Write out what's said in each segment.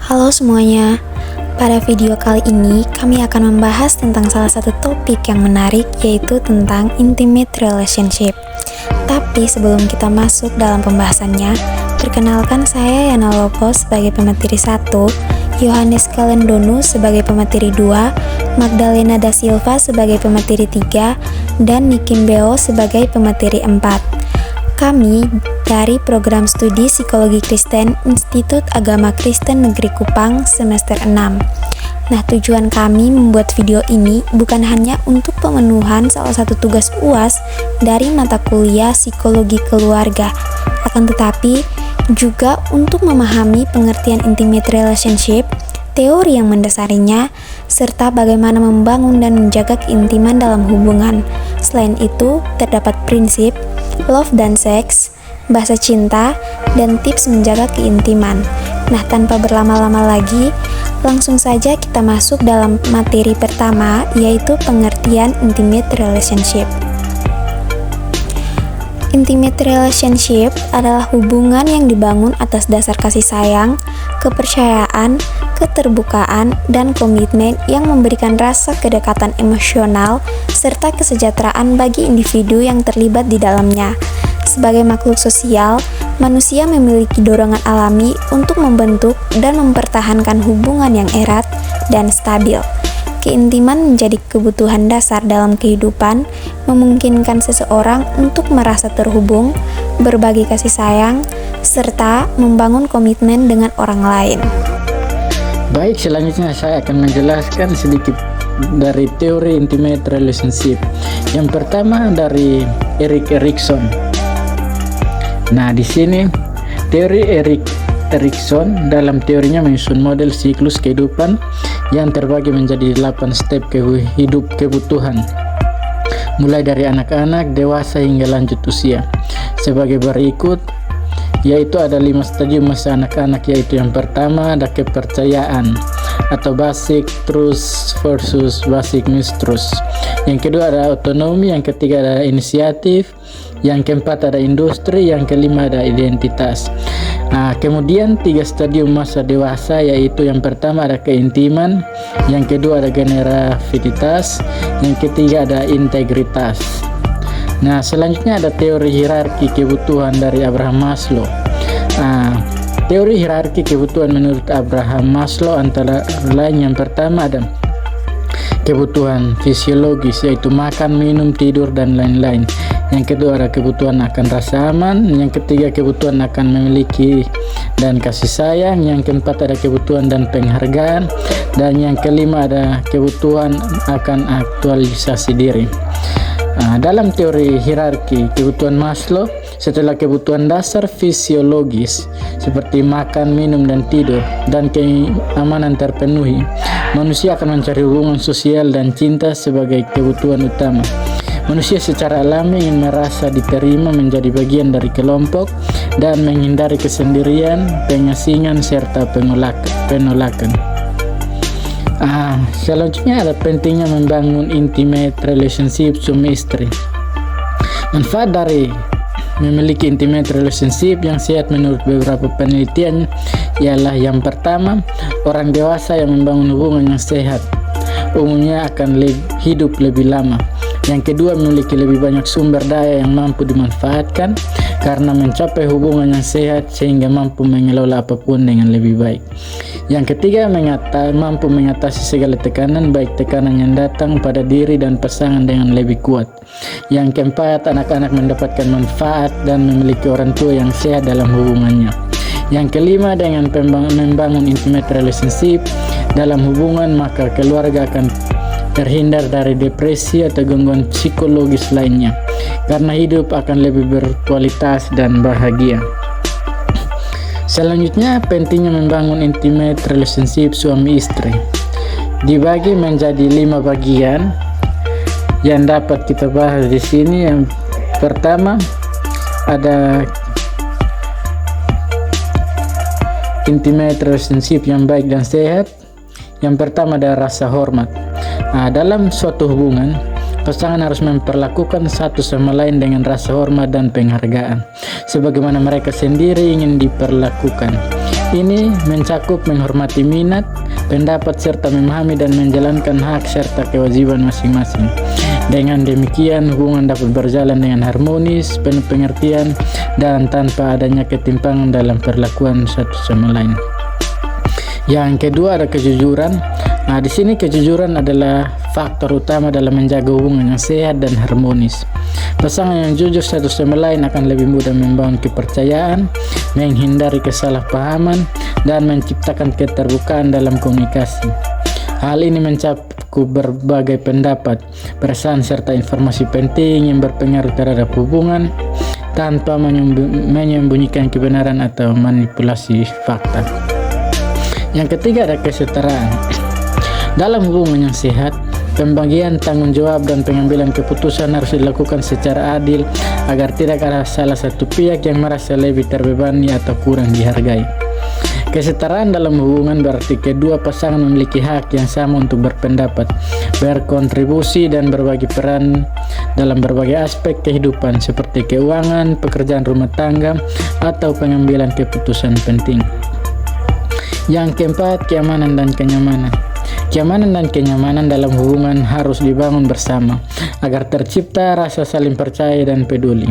Halo semuanya, pada video kali ini kami akan membahas tentang salah satu topik yang menarik, yaitu tentang intimate relationship. Tapi sebelum kita masuk dalam pembahasannya, perkenalkan saya Yana Lopos sebagai pemateri 1, Yohanes Kalendonu sebagai pemateri 2, Magdalena da Silva sebagai pemateri 3, dan Nikim Beo sebagai pemateri 4. Kami dari Program Studi Psikologi Kristen Institut Agama Kristen Negeri Kupang semester 6. Nah, tujuan kami membuat video ini bukan hanya untuk pemenuhan salah satu tugas UAS dari mata kuliah Psikologi Keluarga, akan tetapi juga untuk memahami pengertian intimate relationship, teori yang mendasarinya, serta bagaimana membangun dan menjaga keintiman dalam hubungan. Selain itu, terdapat prinsip love dan seks, bahasa cinta, dan tips menjaga keintiman. Nah, tanpa berlama-lama lagi, langsung saja kita masuk dalam materi pertama, yaitu pengertian intimate relationship. Intimate relationship adalah hubungan yang dibangun atas dasar kasih sayang, kepercayaan, keterbukaan, dan komitmen yang memberikan rasa kedekatan emosional serta kesejahteraan bagi individu yang terlibat di dalamnya. Sebagai makhluk sosial, manusia memiliki dorongan alami untuk membentuk dan mempertahankan hubungan yang erat dan stabil. Keintiman menjadi kebutuhan dasar dalam kehidupan, memungkinkan seseorang untuk merasa terhubung, berbagi kasih sayang, serta membangun komitmen dengan orang lain. Baik, selanjutnya saya akan menjelaskan sedikit dari teori intimate relationship. Yang pertama dari Erik Erikson. Nah, di sini teori Erikson dalam teorinya menyusun model siklus kehidupan yang terbagi menjadi 8 step hidup kebutuhan, mulai dari anak-anak, dewasa hingga lanjut usia. Sebagai berikut, yaitu ada 5 stadium masa anak-anak, yaitu yang pertama ada kepercayaan atau basic trust versus basic mistrust. Yang kedua ada otonomi, yang ketiga ada inisiatif, yang keempat ada industri, yang kelima ada identitas. Kemudian 3 stadium masa dewasa, yaitu yang pertama ada keintiman, yang kedua ada generativitas, yang ketiga ada integritas. Nah, selanjutnya ada teori hierarki kebutuhan dari Abraham Maslow. Teori hierarki kebutuhan menurut Abraham Maslow antara lain yang pertama ada kebutuhan fisiologis, yaitu makan, minum, tidur, dan lain-lain. Yang kedua ada kebutuhan akan rasa aman, yang ketiga kebutuhan akan memiliki dan kasih sayang, yang keempat ada kebutuhan dan penghargaan, dan yang kelima ada kebutuhan akan aktualisasi diri. Dalam teori hierarki kebutuhan Maslow, setelah kebutuhan dasar fisiologis seperti makan, minum, dan tidur, dan keamanan terpenuhi, manusia akan mencari hubungan sosial dan cinta sebagai kebutuhan utama. Manusia secara alami ingin merasa diterima, menjadi bagian dari kelompok, dan menghindari kesendirian, pengasingan, serta penolakan. Selanjutnya ada pentingnya membangun intimate relationship suami istri. Manfaat dari memiliki intimate relationship yang sehat menurut beberapa penelitian ialah yang pertama, orang dewasa yang membangun hubungan yang sehat umumnya akan hidup lebih lama. Yang kedua, memiliki lebih banyak sumber daya yang mampu dimanfaatkan karena mencapai hubungan yang sehat sehingga mampu mengelola apapun dengan lebih baik. Yang ketiga, mampu mengatasi segala tekanan, baik tekanan yang datang pada diri dan pasangan dengan lebih kuat. Yang keempat, anak-anak mendapatkan manfaat dan memiliki orang tua yang sehat dalam hubungannya. Yang kelima, dengan membangun intimate relationship dalam hubungan, maka keluarga akan terhindar dari depresi atau gangguan psikologis lainnya, karena hidup akan lebih berkualitas dan bahagia. Selanjutnya, pentingnya membangun intimate relationship suami istri dibagi menjadi 5 bagian yang dapat kita bahas di sini. Yang pertama ada intimate relationship yang baik dan sehat. Yang pertama ada rasa hormat. Dalam suatu hubungan, pasangan harus memperlakukan satu sama lain dengan rasa hormat dan penghargaan, sebagaimana mereka sendiri ingin diperlakukan. Ini mencakup menghormati minat, pendapat serta memahami dan menjalankan hak serta kewajiban masing-masing. Dengan demikian, hubungan dapat berjalan dengan harmonis, penuh pengertian, dan tanpa adanya ketimpangan dalam perlakuan satu sama lain. Yang kedua ada kejujuran. Nah, di sini kejujuran adalah faktor utama dalam menjaga hubungan yang sehat dan harmonis. Pasangan yang jujur satu sama lain akan lebih mudah membangun kepercayaan, menghindari kesalahpahaman, dan menciptakan keterbukaan dalam komunikasi. Hal ini mencakup berbagai pendapat, perasaan serta informasi penting yang berpengaruh terhadap hubungan tanpa menyembunyikan kebenaran atau manipulasi fakta. Yang ketiga ada kesetaraan. Dalam hubungan yang sehat, pembagian tanggung jawab dan pengambilan keputusan harus dilakukan secara adil agar tidak ada salah satu pihak yang merasa lebih terbebani atau kurang dihargai. Kesetaraan dalam hubungan berarti kedua pasangan memiliki hak yang sama untuk berpendapat, berkontribusi, dan berbagi peran dalam berbagai aspek kehidupan seperti keuangan, pekerjaan rumah tangga, atau pengambilan keputusan penting. Yang keempat, keamanan dan kenyamanan. Keamanan dan kenyamanan dalam hubungan harus dibangun bersama agar tercipta rasa saling percaya dan peduli.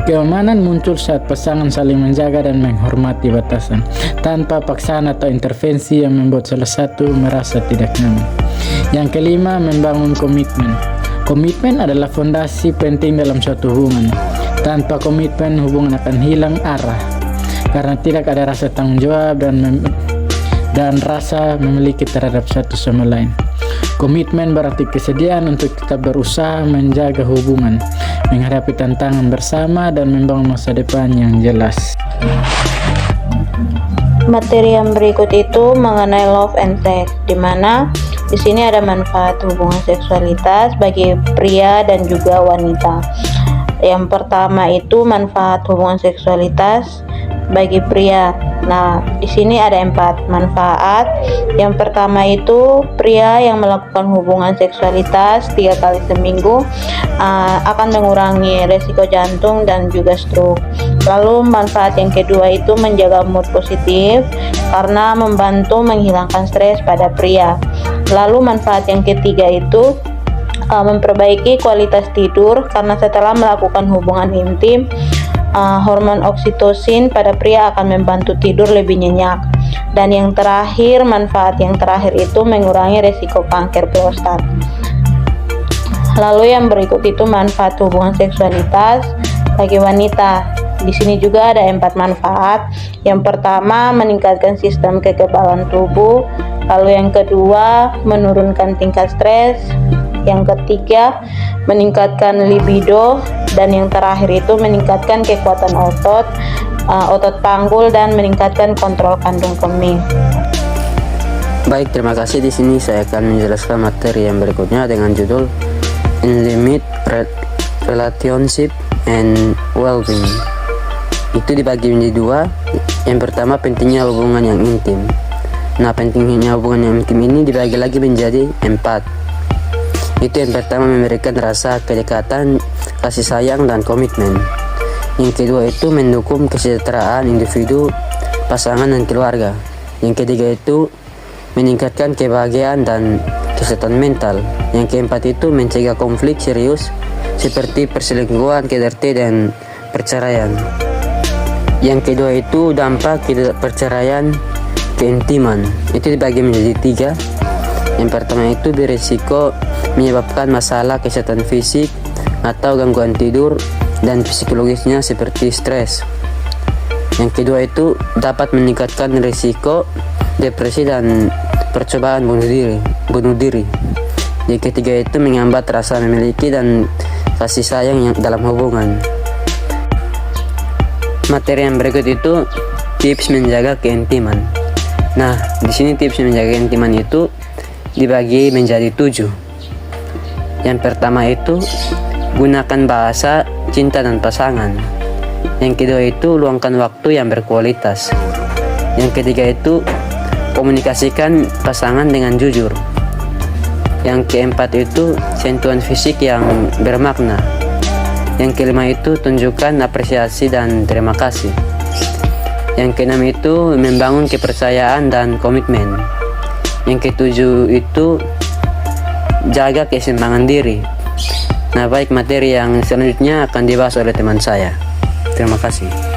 Keamanan muncul saat pasangan saling menjaga dan menghormati batasan tanpa paksaan atau intervensi yang membuat salah satu merasa tidak nyaman. Yang kelima, membangun komitmen. Komitmen adalah fondasi penting dalam suatu hubungan. Tanpa komitmen, hubungan akan hilang arah karena tidak ada rasa tanggung jawab dan rasa memiliki terhadap satu sama lain. Komitmen berarti kesediaan untuk tetap berusaha menjaga hubungan, menghadapi tantangan bersama, dan membangun masa depan yang jelas. Materi yang berikut itu mengenai love and sex, di mana di sini ada manfaat hubungan seksualitas bagi pria dan juga wanita. Yang pertama itu manfaat hubungan seksualitas bagi pria. Nah, di sini ada 4 manfaat. Yang pertama itu pria yang melakukan hubungan seksualitas 3 kali seminggu akan mengurangi resiko jantung dan juga stroke. Lalu manfaat yang kedua itu menjaga mood positif karena membantu menghilangkan stres pada pria. Lalu manfaat yang ketiga itu memperbaiki kualitas tidur karena setelah melakukan hubungan intim, hormon oksitosin pada pria akan membantu tidur lebih nyenyak. Dan yang terakhir, manfaat yang terakhir itu mengurangi resiko kanker prostat. Lalu yang berikut itu manfaat hubungan seksualitas bagi wanita. Di sini juga ada 4 manfaat. Yang pertama, meningkatkan sistem kekebalan tubuh. Lalu yang kedua, menurunkan tingkat stres. Yang ketiga, meningkatkan libido. Dan yang terakhir itu meningkatkan kekuatan otot panggul, dan meningkatkan kontrol kandung kemih. Baik, terima kasih. Di sini saya akan menjelaskan materi yang berikutnya dengan judul Intimate Relationship and Well-being. Itu dibagi menjadi 2. Yang pertama, pentingnya hubungan yang intim. Nah, pentingnya hubungan yang intim ini dibagi lagi menjadi 4. Itu yang pertama, memberikan rasa kedekatan, kasih sayang, dan komitmen. Yang kedua itu mendukung kesejahteraan individu, pasangan, dan keluarga. Yang ketiga itu meningkatkan kebahagiaan dan kesehatan mental. Yang keempat itu mencegah konflik serius seperti perselingkuhan, KDRT, dan perceraian. Yang kedua itu dampak perceraian keintiman. Itu dibagi menjadi 3. Yang pertama itu berisiko menyebabkan masalah kesehatan fisik atau gangguan tidur dan psikologisnya seperti stres. Yang kedua itu dapat meningkatkan risiko depresi dan percobaan bunuh diri. Yang ketiga itu menghambat rasa memiliki dan kasih sayang yang dalam hubungan. Materi yang berikut itu tips menjaga keintiman. Nah, di sini tips menjaga keintiman itu dibagi menjadi 7. Yang pertama itu gunakan bahasa cinta dan pasangan. Yang kedua itu luangkan waktu yang berkualitas. Yang ketiga itu komunikasikan pasangan dengan jujur. Yang keempat itu sentuhan fisik yang bermakna. Yang kelima itu tunjukkan apresiasi dan terima kasih. Yang keenam itu membangun kepercayaan dan komitmen. Yang ketujuh itu jaga keseimbangan diri. Nah, baik, materi yang selanjutnya akan dibahas oleh teman saya. Terima kasih.